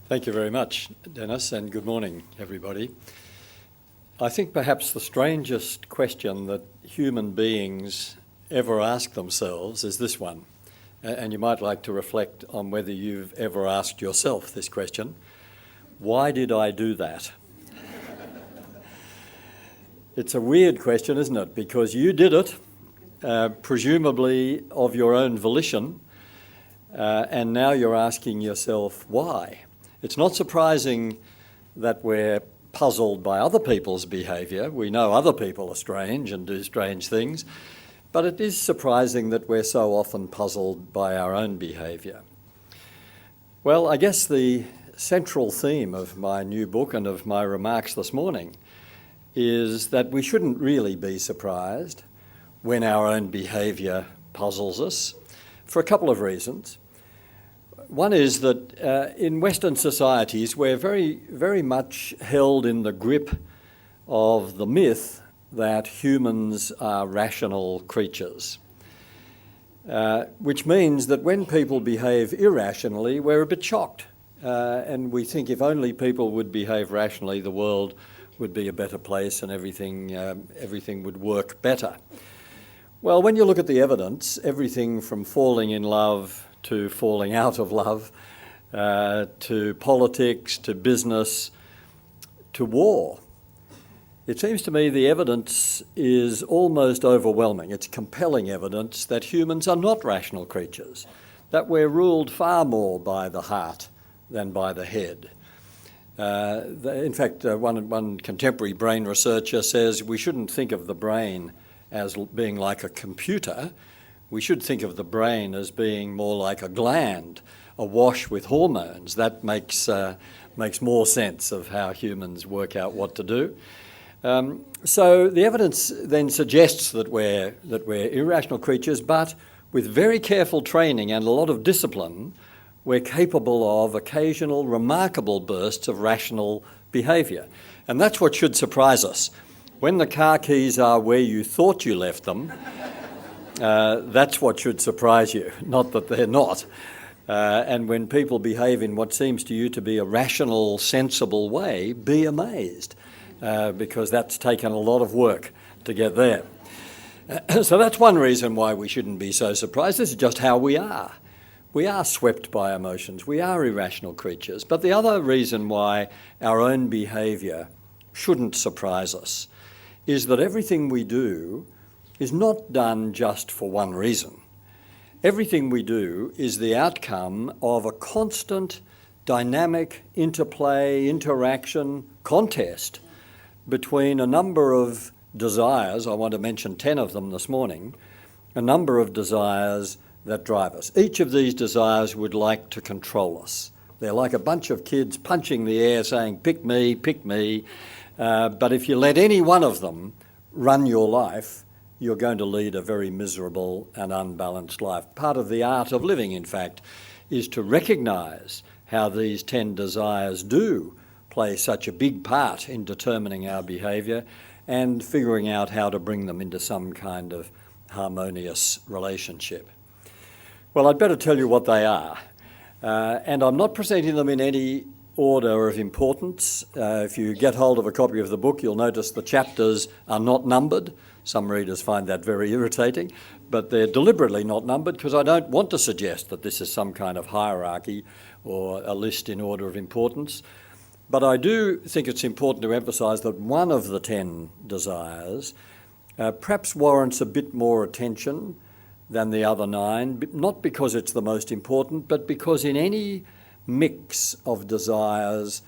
Thank you very much, Dennis, and good morning, everybody. I think perhaps the strangest question that human beings ever ask themselves is this one, and you might like to reflect on whether you've ever asked yourself this question: why did I do that? It's a weird question, isn't it? Because you did it, presumably of your own volition, and now you're asking yourself why. It's not surprising that we're puzzled by other people's behaviour. We know other people are strange and do strange things, but it is surprising that we're so often puzzled by our own behaviour. Well, I guess the central theme of my new book and of my remarks this morning is that we shouldn't really be surprised when our own behaviour puzzles us, for a couple of reasons. One is that in Western societies we're very, very much held in the grip of the myth that humans are rational creatures, which means that when people behave irrationally, we're a bit shocked, and we think if only people would behave rationally, the world would be a better place and everything would work better. Well, when you look at the evidence, everything from falling in love to falling out of love, to politics, to business, to war. It seems to me the evidence is almost overwhelming. It's compelling evidence that humans are not rational creatures, that we're ruled far more by the heart than by the head. In fact, one contemporary brain researcher says we shouldn't think of the brain as being like a computer. We should think of the brain as being more like a gland, awash with hormones. That makes more sense of how humans work out what to do. So the evidence then suggests that we're irrational creatures, but with very careful training and a lot of discipline, we're capable of occasional remarkable bursts of rational behaviour. And that's what should surprise us. When the car keys are where you thought you left them, that's what should surprise you, not that they're not. And when people behave in what seems to you to be a rational, sensible way, be amazed, because that's taken a lot of work to get there. So that's one reason why we shouldn't be so surprised. This is just how we are. We are swept by emotions. We are irrational creatures. But the other reason why our own behaviour shouldn't surprise us is that everything we do is not done just for one reason. Everything we do is the outcome of a constant, dynamic interplay, interaction, contest between a number of desires. I want to mention 10 of them this morning, a number of desires that drive us. Each of these desires would like to control us. They're like a bunch of kids punching the air saying, pick me, but if you let any one of them run your life, you're going to lead a very miserable and unbalanced life. Part of the art of living, in fact, is to recognise how these 10 desires do play such a big part in determining our behaviour and figuring out how to bring them into some kind of harmonious relationship. Well, I'd better tell you what they are. And I'm not presenting them in any order of importance. If you get hold of a copy of the book, you'll notice the chapters are not numbered. Some readers find that very irritating, but they're deliberately not numbered because I don't want to suggest that this is some kind of hierarchy or a list in order of importance. But I do think it's important to emphasise that one of the 10 desires perhaps warrants a bit more attention than the other 9, not because it's the most important, but because in any mix of desires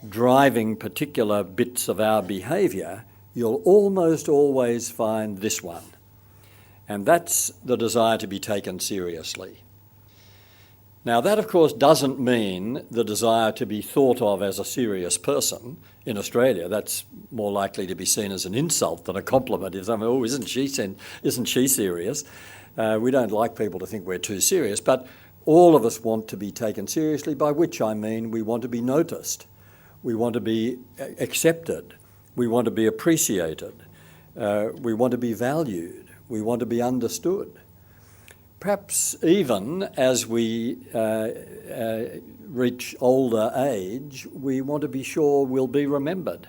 driving particular bits of our behaviour, you'll almost always find this one, and that's the desire to be taken seriously. Now, that, of course, doesn't mean the desire to be thought of as a serious person. In Australia, that's more likely to be seen as an insult than a compliment. If someone, oh, isn't she serious? We don't like people to think we're too serious, but all of us want to be taken seriously, by which I mean we want to be noticed, we want to be accepted, we want to be appreciated, we want to be valued, we want to be understood. perhaps even as we reach older age, we want to be sure we'll be remembered.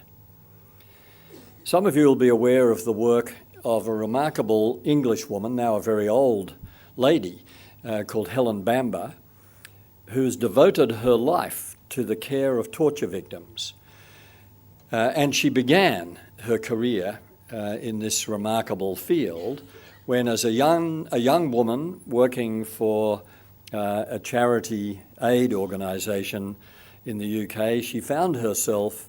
Some of you will be aware of the work of a remarkable English woman, now a very old lady, called Helen Bamber, who's devoted her life to the care of torture victims. And she began her career in this remarkable field when, as a young woman working for a charity aid organisation in the UK, she found herself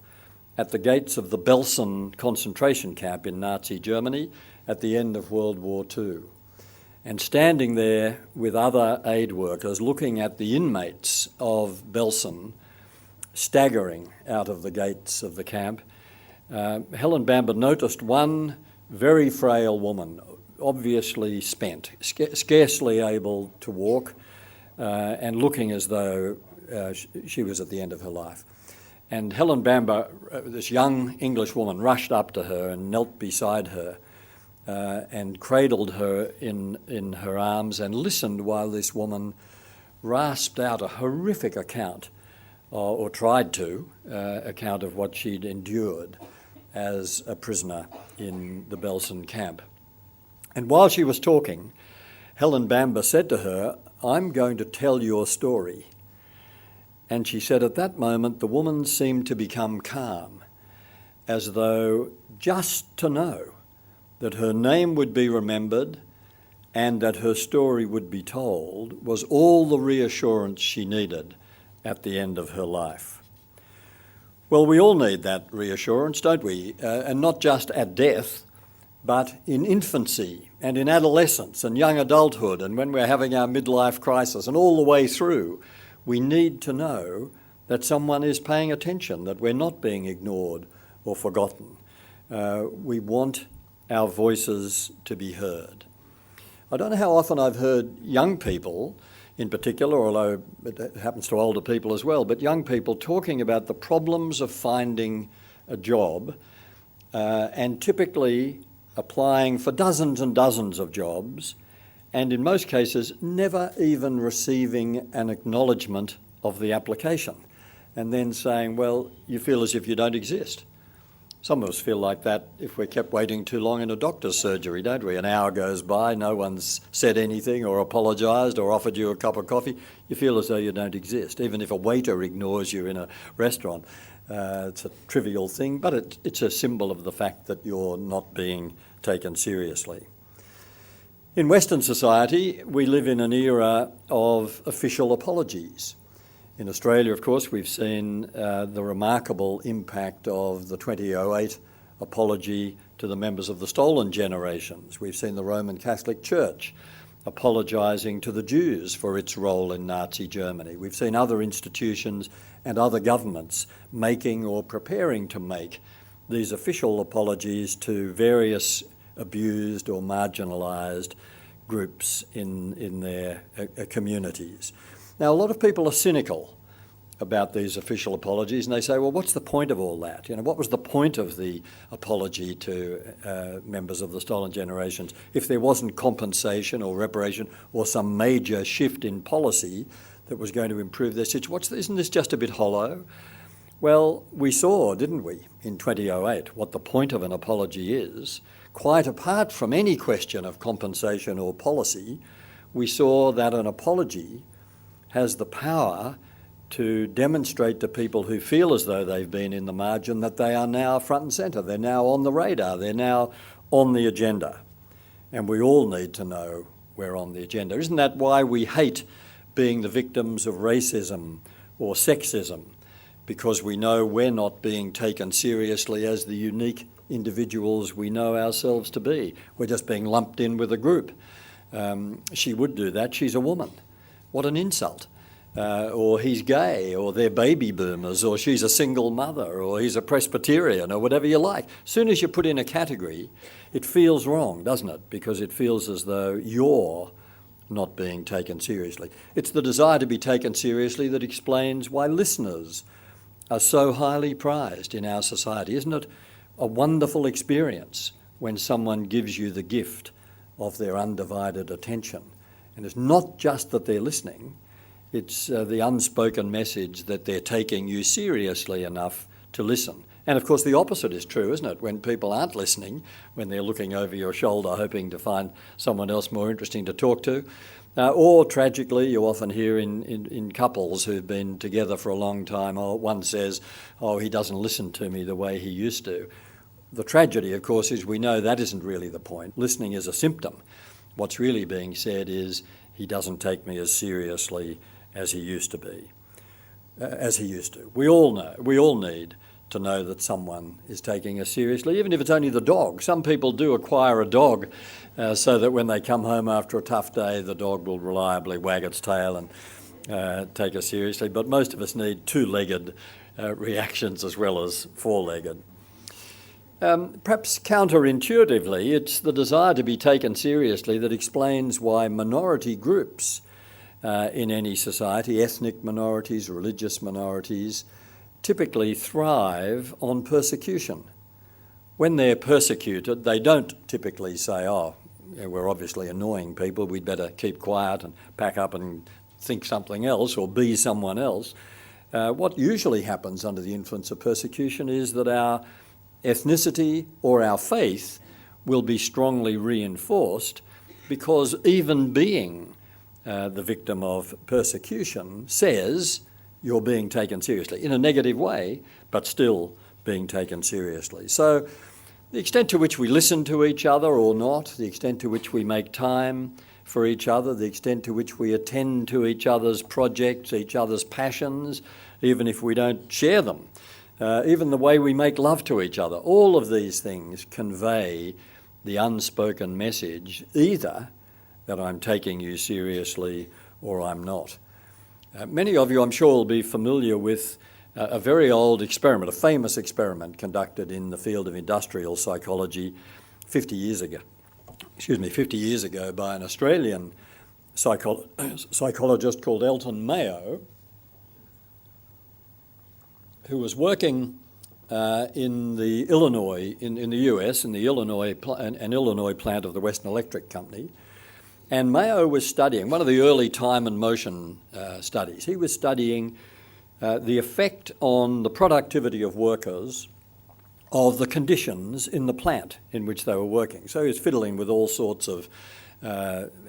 at the gates of the Belsen concentration camp in Nazi Germany at the end of World War II. And standing there with other aid workers looking at the inmates of Belsen staggering out of the gates of the camp, Helen Bamber noticed one very frail woman, obviously spent, scarcely able to walk, and looking as though she was at the end of her life. And Helen Bamber, this young English woman, rushed up to her and knelt beside her and cradled her in her arms and listened while this woman rasped out a horrific account, or tried to, account of what she'd endured as a prisoner in the Belsen camp. And while she was talking, Helen Bamber said to her, "I'm going to tell your story." And she said at that moment the woman seemed to become calm, as though just to know that her name would be remembered and that her story would be told was all the reassurance she needed at the end of her life. Well, we all need that reassurance, don't we? And not just at death, but in infancy and in adolescence and young adulthood and when we're having our midlife crisis and all the way through. We need to know that someone is paying attention, that we're not being ignored or forgotten. We want our voices to be heard. I don't know how often I've heard young people in particular, although it happens to older people as well, but young people talking about the problems of finding a job and typically applying for dozens and dozens of jobs, and in most cases never even receiving an acknowledgement of the application, and then saying, well, you feel as if you don't exist. Some of us feel like that if we kept waiting too long in a doctor's surgery, don't we? An hour goes by, no one's said anything or apologised or offered you a cup of coffee. You feel as though you don't exist. Even if a waiter ignores you in a restaurant, it's a trivial thing, but it's a symbol of the fact that you're not being taken seriously. In Western society, we live in an era of official apologies. In Australia, of course, we've seen the remarkable impact of the 2008 apology to the members of the stolen generations. We've seen the Roman Catholic Church apologising to the Jews for its role in Nazi Germany. We've seen other institutions and other governments making or preparing to make these official apologies to various abused or marginalised groups in their communities. Now, a lot of people are cynical about these official apologies, and they say, well, what's the point of all that? You know, what was the point of the apology to members of the stolen generations if there wasn't compensation or reparation or some major shift in policy that was going to improve their situation? Isn't this just a bit hollow? Well, we saw, didn't we, in 2008, what the point of an apology is. Quite apart from any question of compensation or policy, we saw that an apology has the power to demonstrate to people who feel as though they've been in the margin that they are now front and centre, they're now on the radar, they're now on the agenda. And we all need to know we're on the agenda. Isn't that why we hate being the victims of racism or sexism? Because we know we're not being taken seriously as the unique individuals we know ourselves to be. We're just being lumped in with a group. She would do that, she's a woman. What an insult. Or he's gay, or they're baby boomers, or she's a single mother, or he's a Presbyterian, or whatever you like. As soon as you put in a category, it feels wrong, doesn't it? Because it feels as though you're not being taken seriously. It's the desire to be taken seriously that explains why listeners are so highly prized in our society. Isn't it a wonderful experience when someone gives you the gift of their undivided attention And it's not just that they're listening, it's the unspoken message that they're taking you seriously enough to listen. And of course the opposite is true, isn't it? When people aren't listening, when they're looking over your shoulder hoping to find someone else more interesting to talk to, or tragically you often hear in couples who've been together for a long time, one says, oh, he doesn't listen to me the way he used to. The tragedy, of course, is we know that isn't really the point. Listening is a symptom. What's really being said is he doesn't take me as seriously as he used to be, as he used to. We all need to know that someone is taking us seriously, even if it's only the dog. Some people do acquire a dog so that when they come home after a tough day, the dog will reliably wag its tail and take us seriously. But most of us need two-legged reactions as well as four-legged. Perhaps counterintuitively, it's the desire to be taken seriously that explains why minority groups in any society, ethnic minorities, religious minorities, typically thrive on persecution. When they're persecuted, they don't typically say, oh, we're obviously annoying people, we'd better keep quiet and pack up and think something else or be someone else. What usually happens under the influence of persecution is that our ethnicity or our faith will be strongly reinforced, because even being the victim of persecution says you're being taken seriously, in a negative way, but still being taken seriously. So the extent to which we listen to each other or not, the extent to which we make time for each other, the extent to which we attend to each other's projects, each other's passions, even if we don't share them, even the way we make love to each other, all of these things convey the unspoken message either that I'm taking you seriously or I'm not. Many of you, I'm sure, will be familiar with a very old experiment, a famous experiment conducted in the field of industrial psychology 50 years ago by an Australian psychologist called Elton Mayo, who was working in the Illinois, in the US, in the Illinois plant of the Western Electric Company. And Mayo was studying, one of the early time and motion studies, he was studying the effect on the productivity of workers of the conditions in the plant in which they were working. So he was fiddling with all sorts of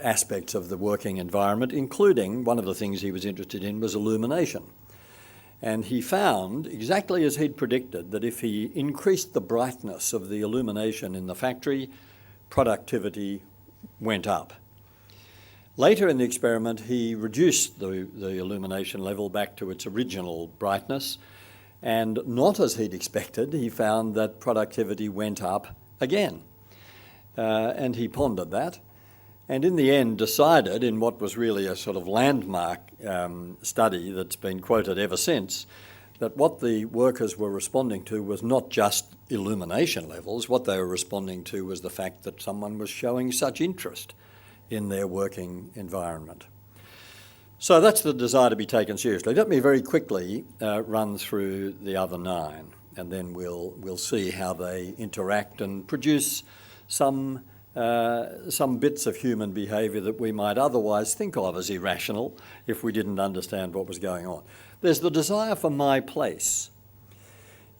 aspects of the working environment, including one of the things he was interested in was illumination. And he found, exactly as he'd predicted, that if he increased the brightness of the illumination in the factory, productivity went up. Later in the experiment, he reduced the illumination level back to its original brightness, and not as he'd expected, he found that productivity went up again. And he pondered that, and in the end decided, in what was really a sort of landmark study that's been quoted ever since, that what the workers were responding to was not just illumination levels. What they were responding to was the fact that someone was showing such interest in their working environment. So that's the desire to be taken seriously. Let me very quickly run through the other 9, and then we'll see how they interact and produce some bits of human behaviour that we might otherwise think of as irrational if we didn't understand what was going on. There's the desire for my place.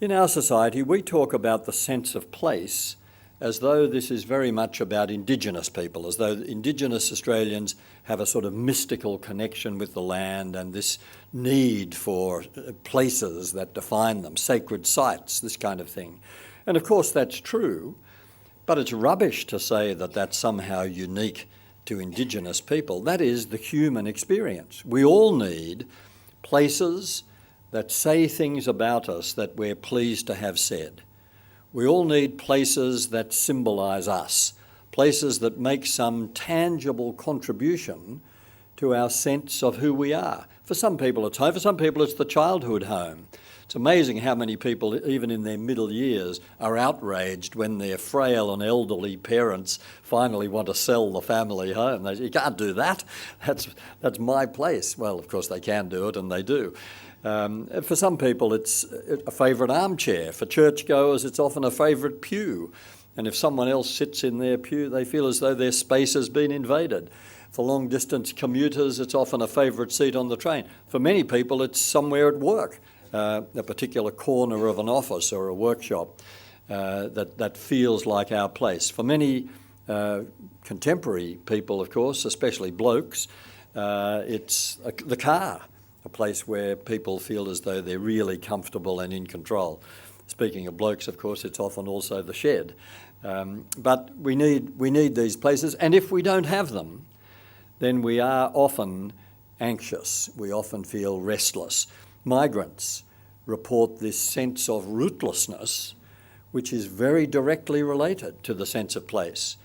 In our society, we talk about the sense of place as though this is very much about Indigenous people, as though Indigenous Australians have a sort of mystical connection with the land and this need for places that define them, sacred sites, this kind of thing. And of course that's true, but it's rubbish to say that that's somehow unique to Indigenous people. That is the human experience. We all need places that say things about us that we're pleased to have said. We all need places that symbolise us, places that make some tangible contribution to our sense of who we are. For some people it's home, for some people it's the childhood home. It's amazing how many people, even in their middle years, are outraged when their frail and elderly parents finally want to sell the family home. They say, you can't do that, that's my place. Well, of course they can do it, and they do. For some people it's a favourite armchair. For churchgoers it's often a favourite pew. And if someone else sits in their pew, they feel as though their space has been invaded. For long-distance commuters, it's often a favourite seat on the train. For many people, it's somewhere at work, a particular corner of an office or a workshop that feels like our place. For many contemporary people, of course, especially blokes, it's the car, a place where people feel as though they're really comfortable and in control. Speaking of blokes, of course, it's often also the shed. But we need these places, and if we don't have them, then we are often anxious. We often feel restless. Migrants report this sense of rootlessness, which is very directly related to the sense of place.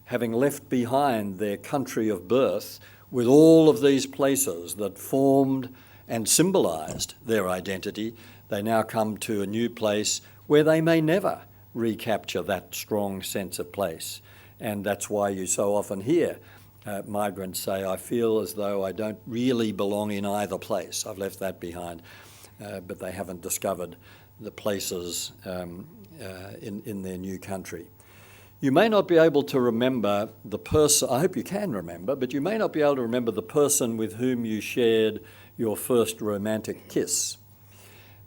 Having left behind their country of birth with all of these places that formed and symbolised their identity, they now come to a new place where they may never recapture that strong sense of place. And that's why you so often hear migrants say, I feel as though I don't really belong in either place. I've left that behind, but they haven't discovered the places in their new country. You may not be able to remember the person, I hope you can remember, but you may not be able to remember the person with whom you shared your first romantic kiss.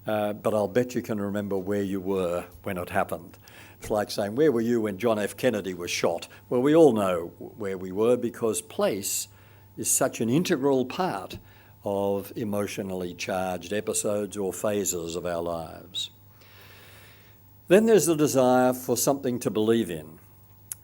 But I'll bet you can remember where you were when it happened. It's like saying, where were you when John F. Kennedy was shot? Well, we all know where we were because place is such an integral part of emotionally charged episodes or phases of our lives. Then there's the desire for something to believe in.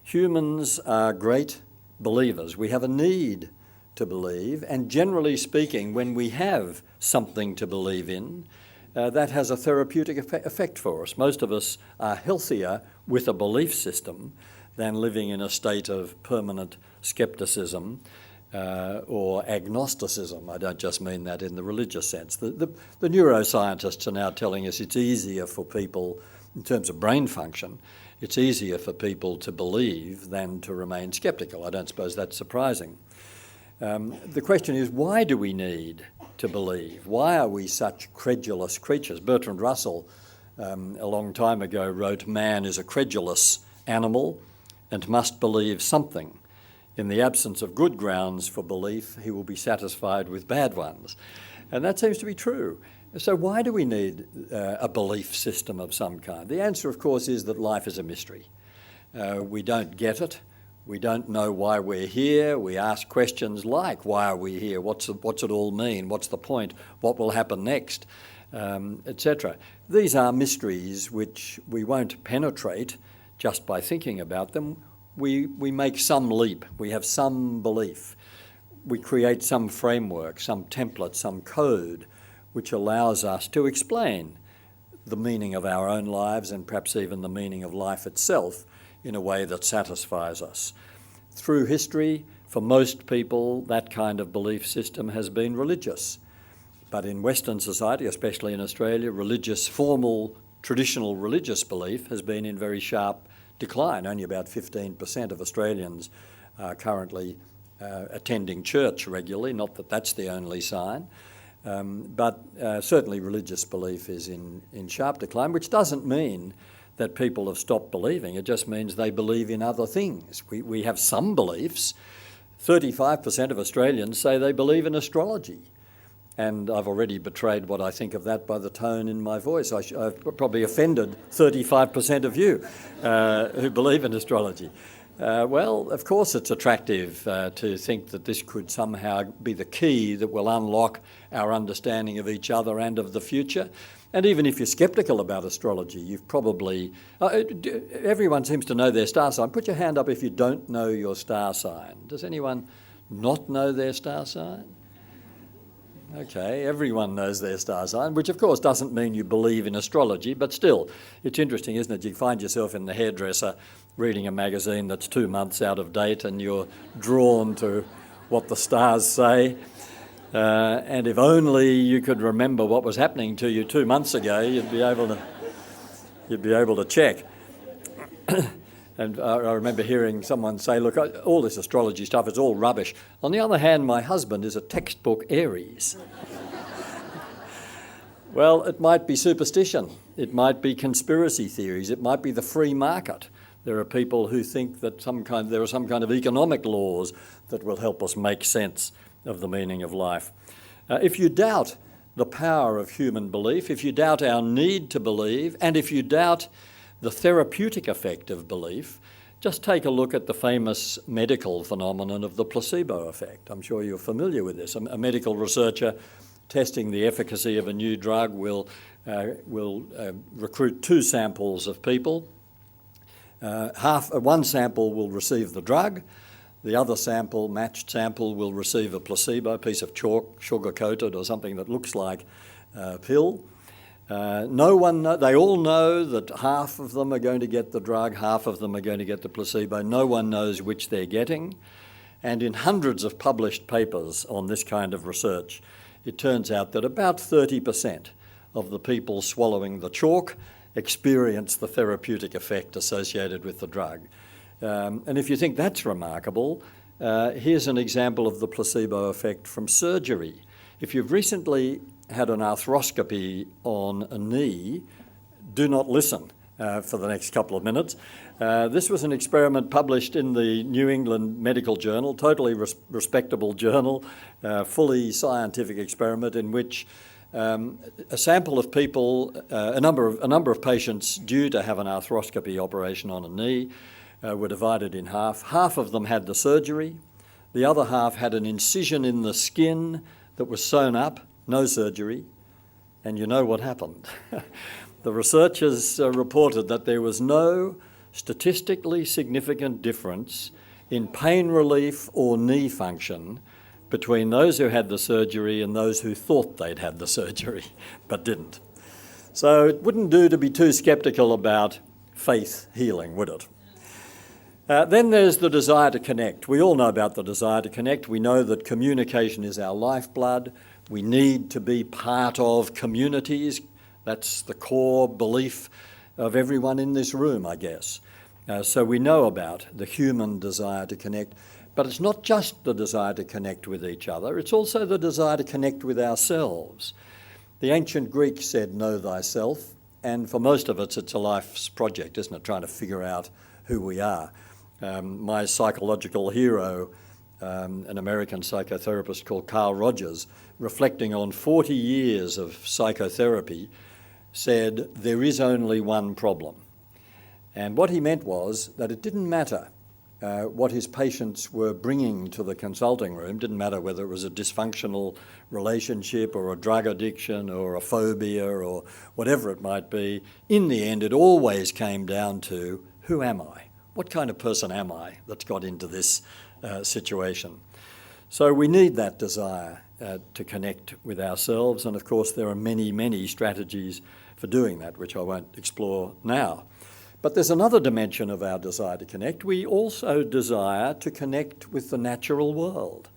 Humans are great believers. We have a need to believe, and generally speaking, when we have something to believe in, that has a therapeutic effect for us. Most of us are healthier with a belief system than living in a state of permanent scepticism or agnosticism. I don't just mean that in the religious sense. The neuroscientists are now telling us it's easier for people, in terms of brain function, it's easier for people to believe than to remain sceptical. I don't suppose that's surprising. The question is, why do we need to believe? Why are we such credulous creatures? Bertrand Russell, a long time ago, wrote, man is a credulous animal and must believe something. In the absence of good grounds for belief, he will be satisfied with bad ones. And that seems to be true. So why do we need a belief system of some kind? The answer, of course, is that life is a mystery. We don't get it. We don't know why we're here. We ask questions like, why are we here? What's it all mean? What's the point? What will happen next? Etc. These are mysteries which we won't penetrate just by thinking about them. We make some leap. We have some belief. We create some framework, some template, some code, which allows us to explain the meaning of our own lives and perhaps even the meaning of life itself in a way that satisfies us. Through history, for most people, that kind of belief system has been religious. But in Western society, especially in Australia, formal, traditional religious belief has been in very sharp decline. Only about 15% of Australians are currently attending church regularly, not that that's the only sign. But certainly religious belief is in sharp decline, which doesn't mean that people have stopped believing. It just means they believe in other things. We have some beliefs. 35% of Australians say they believe in astrology. And I've already betrayed what I think of that by the tone in my voice. I've probably offended 35% of you who believe in astrology. Well, of course it's attractive to think that this could somehow be the key that will unlock our understanding of each other and of the future. And even if you're sceptical about astrology, you've probably... everyone seems to know their star sign. Put your hand up if you don't know your star sign. Does anyone not know their star sign? Okay, everyone knows their star sign, which of course doesn't mean you believe in astrology, but still, it's interesting, isn't it? You find yourself in the hairdresser reading a magazine that's 2 months out of date and you're drawn to what the stars say. And if only you could remember what was happening to you 2 months ago, you'd be able to check. And I remember hearing someone say, look, all this astrology stuff is all rubbish. On the other hand, my husband is a textbook Aries. Well, it might be superstition. It might be conspiracy theories. It might be the free market There are people who think that there are some kind of economic laws that will help us make sense of the meaning of life. If you doubt the power of human belief, if you doubt our need to believe, and if you doubt the therapeutic effect of belief, just take a look at the famous medical phenomenon of the placebo effect. I'm sure you're familiar with this. A medical researcher testing the efficacy of a new drug will recruit 2 samples of people. One sample will receive the drug. The other sample, matched sample, will receive a placebo, a piece of chalk, sugar-coated or something that looks like a pill. They all know that half of them are going to get the drug, half of them are going to get the placebo. No one knows which they're getting. And in hundreds of published papers on this kind of research, it turns out that about 30% of the people swallowing the chalk experience the therapeutic effect associated with the drug. And if you think that's remarkable, here's an example of the placebo effect from surgery. If you've recently had an arthroscopy on a knee, do not listen for the next couple of minutes. This was an experiment published in the New England Medical Journal, totally respectable journal, fully scientific experiment in which a sample of people, a number of patients due to have an arthroscopy operation on a knee, were divided in half. Half of them had the surgery. The other half had an incision in the skin that was sewn up, no surgery. And you know what happened. The researchers reported that there was no statistically significant difference in pain relief or knee function between those who had the surgery and those who thought they'd had the surgery but didn't. So it wouldn't do to be too sceptical about faith healing, would it? Then there's the desire to connect. We all know about the desire to connect. We know that communication is our lifeblood. We need to be part of communities. That's the core belief of everyone in this room, I guess. So we know about the human desire to connect. But it's not just the desire to connect with each other, it's also the desire to connect with ourselves. The ancient Greeks said, know thyself, and for most of us it's a life's project, isn't it, trying to figure out who we are. My psychological hero, an American psychotherapist called Carl Rogers, reflecting on 40 years of psychotherapy, said, there is only one problem. And what he meant was that it didn't matter what his patients were bringing to the consulting room, didn't matter whether it was a dysfunctional relationship or a drug addiction or a phobia or whatever it might be. In the end, it always came down to, who am I? What kind of person am I that's got into this situation? So we need that desire to connect with ourselves, and of course there are many, many strategies for doing that, which I won't explore now. But there's another dimension of our desire to connect. We also desire to connect with the natural world.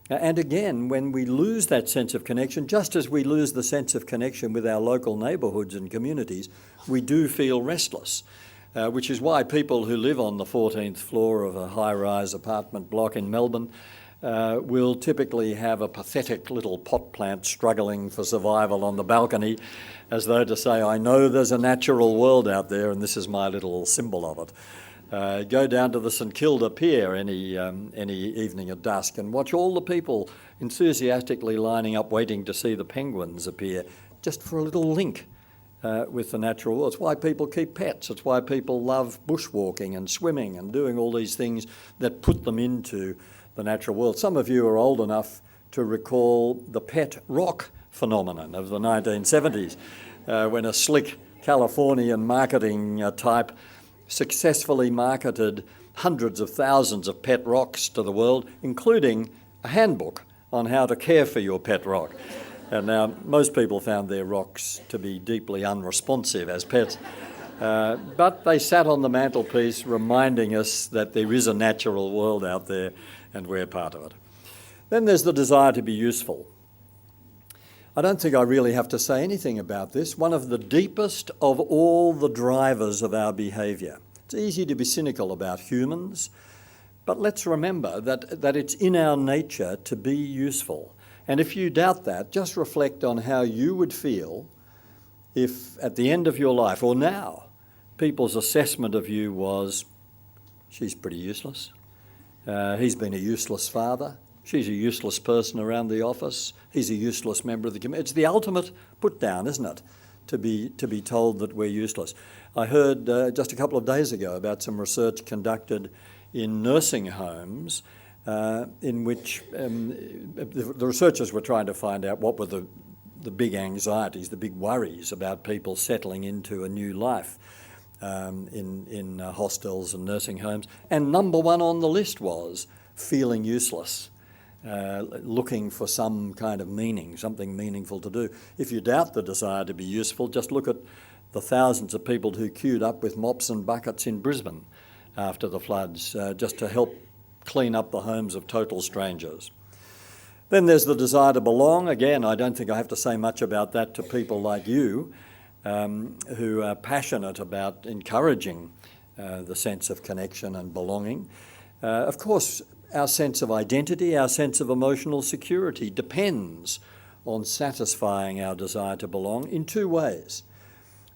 And again, when we lose that sense of connection, just as we lose the sense of connection with our local neighbourhoods and communities, we do feel restless. Which is why people who live on the 14th floor of a high-rise apartment block in Melbourne will typically have a pathetic little pot plant struggling for survival on the balcony, as though to say, I know there's a natural world out there and this is my little symbol of it. Go down to the St Kilda Pier any evening at dusk and watch all the people enthusiastically lining up waiting to see the penguins appear, just for a little link with the natural world. It's why people keep pets. It's why people love bushwalking and swimming and doing all these things that put them into the natural world. Some of you are old enough to recall the pet rock phenomenon of the 1970s, when a slick Californian marketing type successfully marketed hundreds of thousands of pet rocks to the world, including a handbook on how to care for your pet rock. And now, most people found their rocks to be deeply unresponsive as pets, but they sat on the mantelpiece reminding us that there is a natural world out there and we're part of it. Then there's the desire to be useful. I don't think I really have to say anything about this. One of the deepest of all the drivers of our behaviour. It's easy to be cynical about humans, but let's remember that it's in our nature to be useful. And if you doubt that, just reflect on how you would feel if at the end of your life, or now, people's assessment of you was, she's pretty useless. He's been a useless father. She's a useless person around the office. He's a useless member of the community. It's the ultimate put down, isn't it? To be told that we're useless. I heard just a couple of days ago about some research conducted in nursing homes in which the researchers were trying to find out what were the big anxieties, the big worries about people settling into a new life in hostels and nursing homes. And number one on the list was feeling useless. Looking for some kind of meaning, something meaningful to do. If you doubt the desire to be useful, just look at the thousands of people who queued up with mops and buckets in Brisbane after the floods, just to help clean up the homes of total strangers. Then there's the desire to belong. Again, I don't think I have to say much about that to people like you, who are passionate about encouraging the sense of connection and belonging. Of course, our sense of identity, our sense of emotional security depends on satisfying our desire to belong in two ways.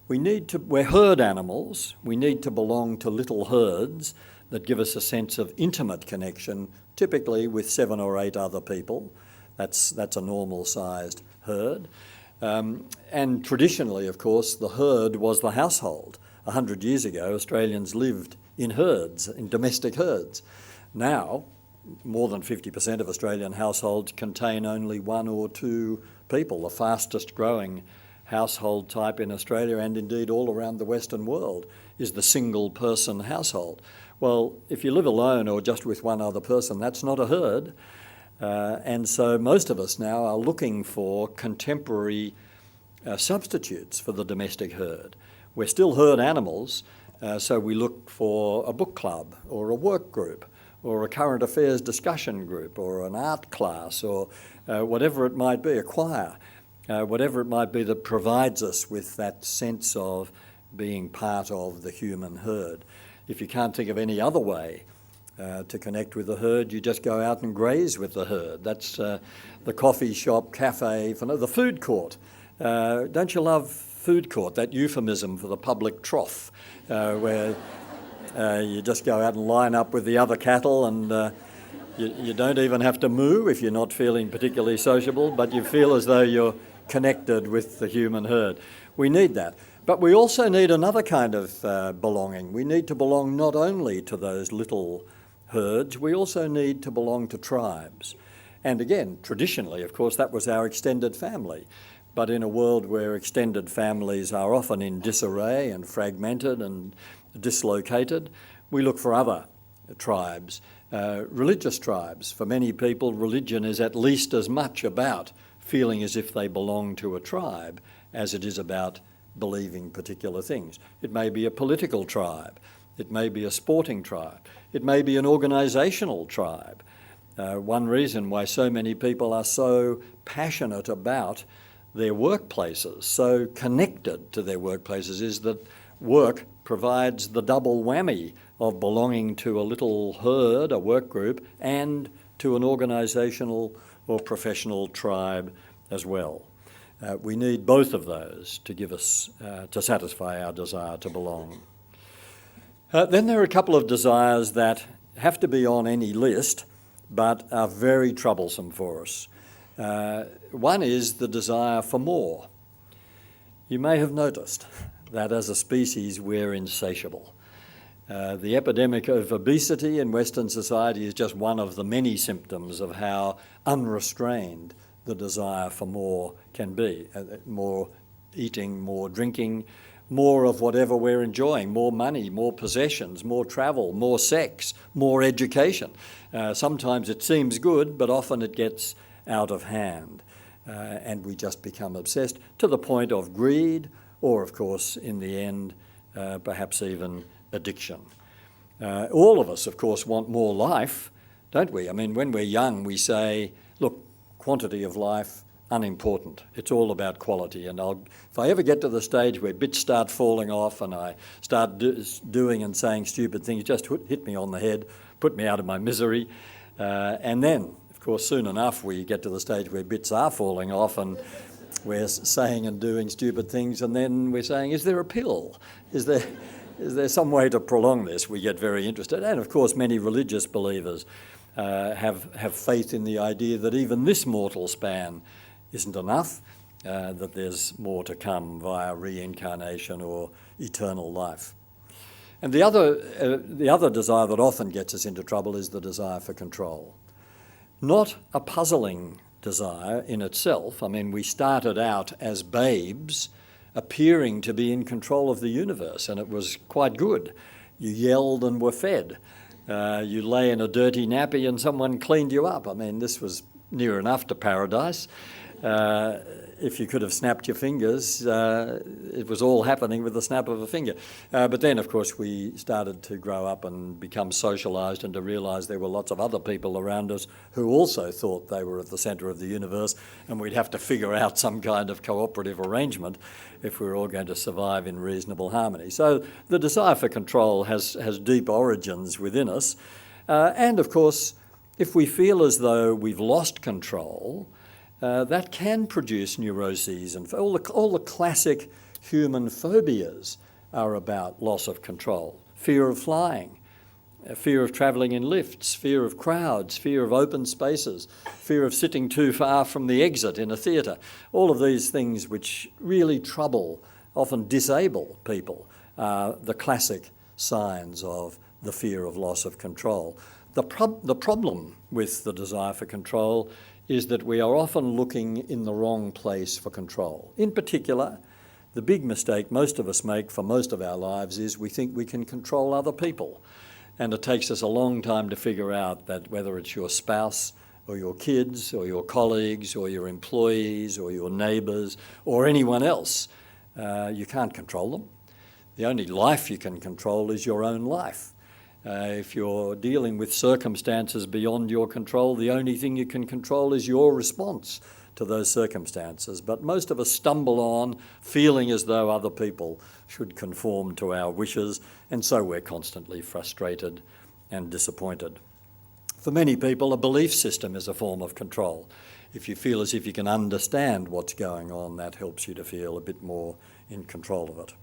We're herd animals. We need to belong to little herds that give us a sense of intimate connection, typically with 7 or 8 other people. That's a normal-sized herd. And traditionally, of course, the herd was the household. 100 years ago, Australians lived in herds, in domestic herds. Now, more than 50% of Australian households contain only 1 or 2 people, the fastest growing household type in Australia and indeed all around the Western world is the single person household. Well, if you live alone or just with one other person, that's not a herd. And so most of us now are looking for contemporary substitutes for the domestic herd. We're still herd animals, so we look for a book club or a work group or a current affairs discussion group or an art class or whatever it might be, a choir, whatever it might be that provides us with that sense of being part of the human herd. If you can't think of any other way to connect with the herd, you just go out and graze with the herd. That's the coffee shop, cafe, the food court. Don't you love food court, that euphemism for the public trough, where you just go out and line up with the other cattle and you don't even have to moo if you're not feeling particularly sociable, but you feel as though you're connected with the human herd. We need that. But we also need another kind of belonging. We need to belong not only to those little herds, we also need to belong to tribes. And again, traditionally, of course, that was our extended family. But in a world where extended families are often in disarray and fragmented and dislocated, we look for other tribes, religious tribes. For many people, religion is at least as much about feeling as if they belong to a tribe as it is about believing particular things. It may be a political tribe. It may be a sporting tribe. It may be an organisational tribe. One reason why so many people are so passionate about their workplaces, so connected to their workplaces, is that work provides the double whammy of belonging to a little herd, a work group, and to an organisational or professional tribe as well. We need both of those to give us, to satisfy our desire to belong. Then there are a couple of desires that have to be on any list, but are very troublesome for us. One is the desire for more. You may have noticed that as a species we're insatiable. The epidemic of obesity in Western society is just one of the many symptoms of how unrestrained the desire for more can be. More eating, more drinking, more of whatever we're enjoying, more money, more possessions, more travel, more sex, more education. Sometimes it seems good, but often it gets out of hand and we just become obsessed to the point of greed or, of course, in the end, perhaps even addiction. All of us, of course, want more life, don't we? I mean, when we're young, we say, look, quantity of life, unimportant. It's all about quality. And if I ever get to the stage where bits start falling off and I start doing and saying stupid things, just hit me on the head, put me out of my misery. And then, of course, soon enough, we get to the stage where bits are falling off and we're saying and doing stupid things, and then we're saying, is there a pill? Is is there some way to prolong this? We get very interested. And of course, many religious believers have faith in the idea that even this mortal span isn't enough, that there's more to come via reincarnation or eternal life. And the other desire that often gets us into trouble is the desire for control. Not a puzzling desire in itself. I mean, we started out as babes appearing to be in control of the universe, and it was quite good. You yelled and were fed. You lay in a dirty nappy and someone cleaned you up. I mean, this was near enough to paradise. If you could have snapped your fingers, it was all happening with the snap of a finger. But then, of course, we started to grow up and become socialised and to realise there were lots of other people around us who also thought they were at the centre of the universe, and we'd have to figure out some kind of cooperative arrangement if we were all going to survive in reasonable harmony. So the desire for control has deep origins within us. And, of course, if we feel as though we've lost control, that can produce neuroses, and all the classic human phobias are about loss of control. Fear of flying, fear of travelling in lifts, fear of crowds, fear of open spaces, fear of sitting too far from the exit in a theatre. All of these things which really trouble, often disable people, are the classic signs of the fear of loss of control. The problem with the desire for control is that we are often looking in the wrong place for control. In particular, the big mistake most of us make for most of our lives is we think we can control other people. And it takes us a long time to figure out that whether it's your spouse or your kids or your colleagues or your employees or your neighbours or anyone else, you can't control them. The only life you can control is your own life. If you're dealing with circumstances beyond your control, the only thing you can control is your response to those circumstances. But most of us stumble on feeling as though other people should conform to our wishes, and so we're constantly frustrated and disappointed. For many people, a belief system is a form of control. If you feel as if you can understand what's going on, that helps you to feel a bit more in control of it.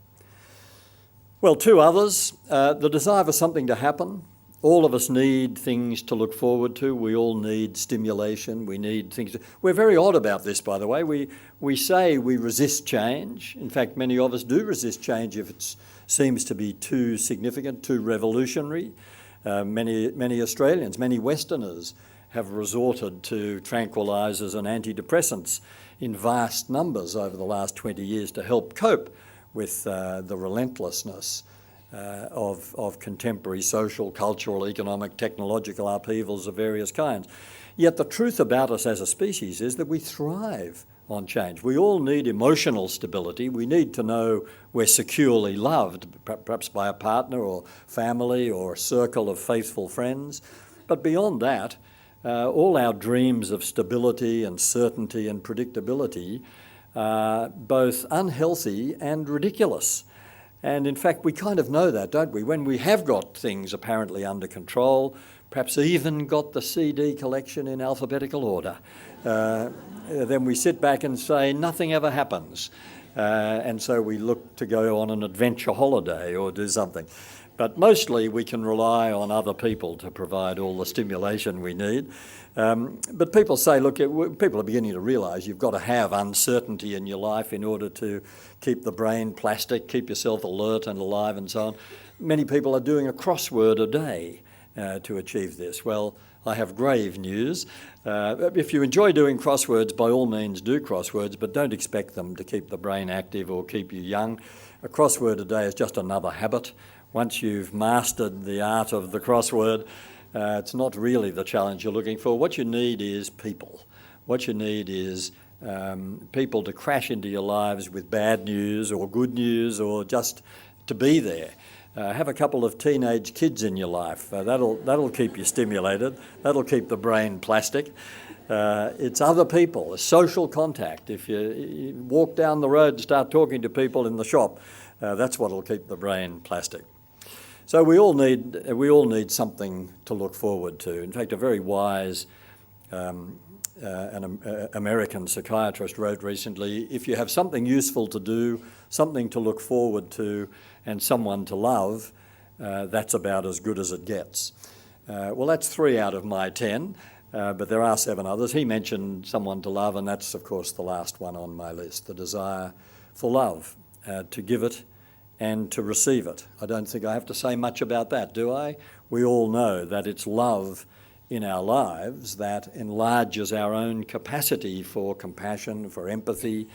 Well, two others, the desire for something to happen. All of us need things to look forward to. We all need stimulation. We need things. We're very odd about this, by the way. We say we resist change. In fact, many of us do resist change if it seems to be too significant, too revolutionary. Many Australians, many Westerners have resorted to tranquilizers and antidepressants in vast numbers over the last 20 years to help cope with the relentlessness of contemporary social, cultural, economic, technological upheavals of various kinds. Yet the truth about us as a species is that we thrive on change. We all need emotional stability. We need to know we're securely loved, perhaps by a partner or family or a circle of faithful friends. But beyond that, all our dreams of stability and certainty and predictability both unhealthy and ridiculous. And in fact, we kind of know that, don't we? When we have got things apparently under control, perhaps even got the CD collection in alphabetical order, then we sit back and say nothing ever happens. And so we look to go on an adventure holiday or do something. But mostly we can rely on other people to provide all the stimulation we need. But people say, look, people are beginning to realise you've got to have uncertainty in your life in order to keep the brain plastic, keep yourself alert and alive and so on. Many people are doing a crossword a day to achieve this. Well, I have grave news. If you enjoy doing crosswords, by all means do crosswords, but don't expect them to keep the brain active or keep you young. A crossword a day is just another habit. Once you've mastered the art of the crossword, it's not really the challenge you're looking for. What you need is people. What you need is people to crash into your lives with bad news or good news or just to be there. Have a couple of teenage kids in your life. That'll keep you stimulated. That'll keep the brain plastic. It's other people, social contact. If you walk down the road and start talking to people in the shop, that's what'll keep the brain plastic. So we all need something to look forward to. In fact, a very wise an American psychiatrist wrote recently, if you have something useful to do, something to look forward to, and someone to love, that's about as good as it gets. Well, that's 3 out of my 10, but there are 7 others. He mentioned someone to love, and that's, of course, the last one on my list, the desire for love, to give it and to receive it. I don't think I have to say much about that, do I? We all know that it's love in our lives that enlarges our own capacity for compassion, for empathy,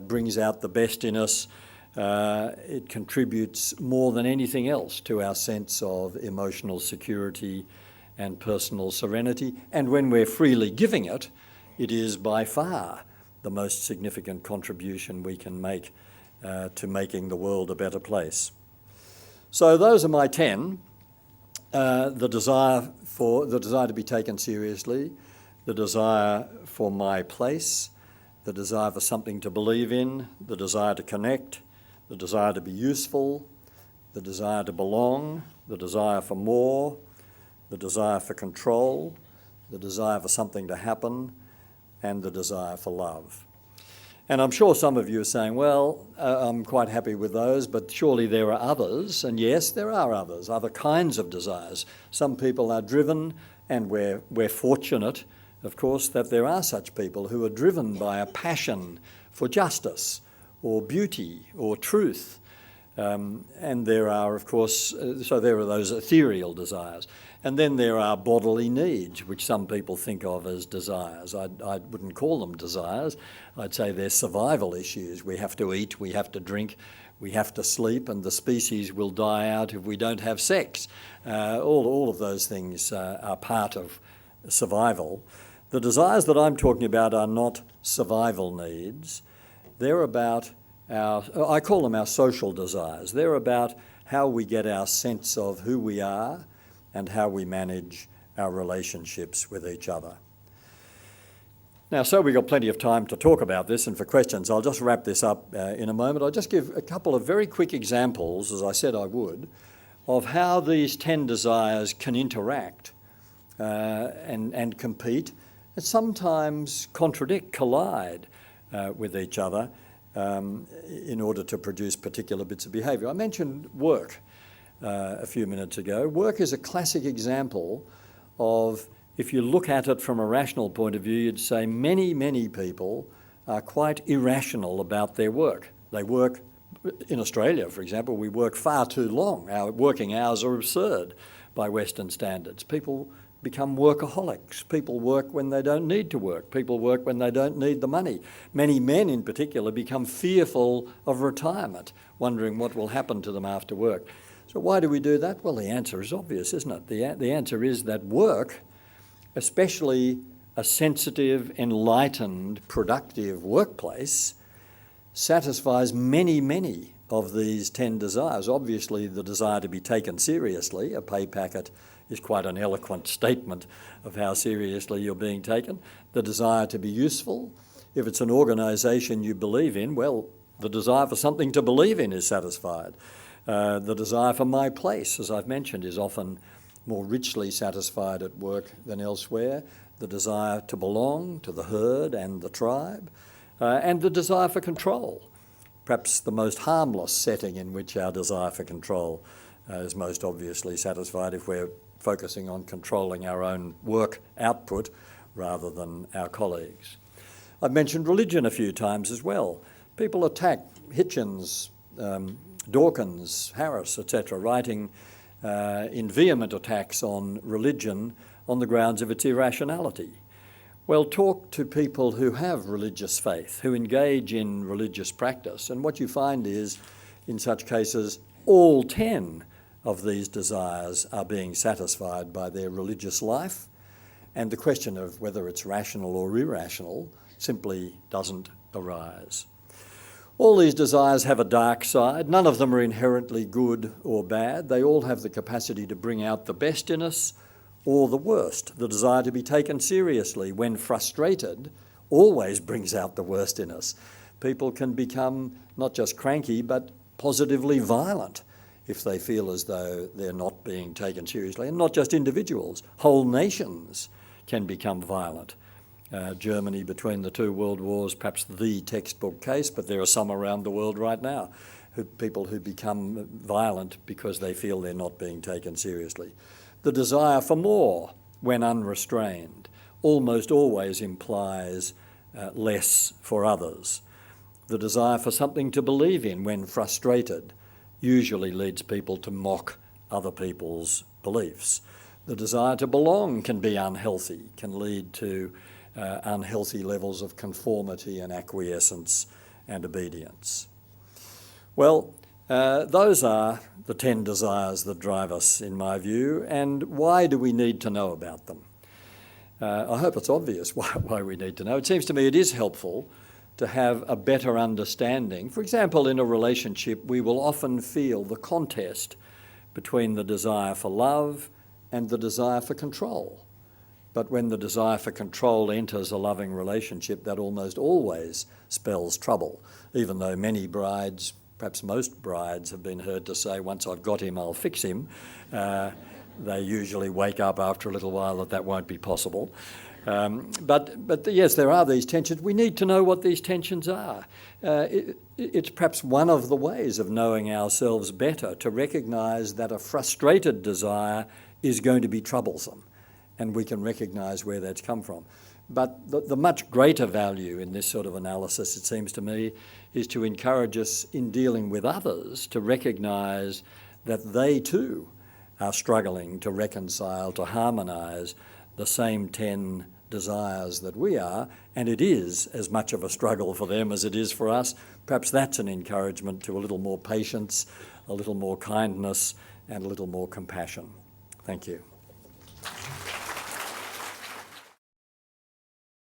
brings out the best in us. It contributes more than anything else to our sense of emotional security and personal serenity. And when we're freely giving it, it is by far the most significant contribution we can make to making the world a better place. So those are my 10. The desire to be taken seriously, the desire for my place, the desire for something to believe in, the desire to connect, the desire to be useful, the desire to belong, the desire for more, the desire for control, the desire for something to happen, and the desire for love. And I'm sure some of you are saying, well, I'm quite happy with those, but surely there are others. And yes, there are others, other kinds of desires. Some people are driven, and we're fortunate, of course, that there are such people who are driven by a passion for justice or beauty or truth. And there are, of course, so there are those ethereal desires. And then there are bodily needs, which some people think of as desires. I wouldn't call them desires. I'd say they're survival issues. We have to eat, we have to drink, we have to sleep, and the species will die out if we don't have sex. All of those things are part of survival. The desires that I'm talking about are not survival needs. They're about I call them our social desires. They're about how we get our sense of who we are and how we manage our relationships with each other. Now, so we've got plenty of time to talk about this and for questions. I'll just wrap this up in a moment. I'll just give a couple of very quick examples, as I said I would, of how these 10 desires can interact and compete and sometimes contradict, collide with each other in order to produce particular bits of behaviour. I mentioned work a few minutes ago. Work is a classic example of, if you look at it from a rational point of view, you'd say many, many people are quite irrational about their work. They work, in Australia, for example, we work far too long. Our working hours are absurd by Western standards. People become workaholics. People work when they don't need to work. People work when they don't need the money. Many men in particular become fearful of retirement, wondering what will happen to them after work. So why do we do that? Well, the answer is obvious, isn't it? The answer is that work, especially a sensitive, enlightened, productive workplace, satisfies many, many of these 10 desires. Obviously, the desire to be taken seriously, a pay packet is quite an eloquent statement of how seriously you're being taken. The desire to be useful. If it's an organisation you believe in, well, the desire for something to believe in is satisfied. The desire for my place, as I've mentioned, is often more richly satisfied at work than elsewhere. The desire to belong to the herd and the tribe, and the desire for control. Perhaps the most harmless setting in which our desire for control is most obviously satisfied if we're focusing on controlling our own work output rather than our colleagues. I've mentioned religion a few times as well. People attack Hitchens, Dawkins, Harris, etc., writing in vehement attacks on religion on the grounds of its irrationality. Well, talk to people who have religious faith, who engage in religious practice, and what you find is, in such cases, all 10 of these desires are being satisfied by their religious life, and the question of whether it's rational or irrational simply doesn't arise. All these desires have a dark side. None of them are inherently good or bad. They all have the capacity to bring out the best in us or the worst. The desire to be taken seriously when frustrated always brings out the worst in us. People can become not just cranky but positively violent if they feel as though they're not being taken seriously. And not just individuals, whole nations can become violent Germany between the two world wars, perhaps the textbook case, but there are some around the world right now, people who become violent because they feel they're not being taken seriously. The desire for more, when unrestrained, almost always implies less for others. The desire for something to believe in, when frustrated, usually leads people to mock other people's beliefs. The desire to belong can be unhealthy, can lead to unhealthy levels of conformity and acquiescence and obedience. Well, those are the 10 desires that drive us, in my view, and why do we need to know about them? I hope it's obvious why we need to know. It seems to me it is helpful to have a better understanding. For example, in a relationship, we will often feel the contest between the desire for love and the desire for control. But when the desire for control enters a loving relationship, that almost always spells trouble, even though many brides, perhaps most brides, have been heard to say, once I've got him, I'll fix him. They usually wake up after a little while that won't be possible. But yes, there are these tensions. We need to know what these tensions are. It's perhaps one of the ways of knowing ourselves better, to recognise that a frustrated desire is going to be troublesome, and we can recognise where that's come from. But the much greater value in this sort of analysis, it seems to me, is to encourage us in dealing with others to recognise that they too are struggling to reconcile, to harmonise the same 10 desires that we are, and it is as much of a struggle for them as it is for us. Perhaps that's an encouragement to a little more patience, a little more kindness, and a little more compassion. Thank you.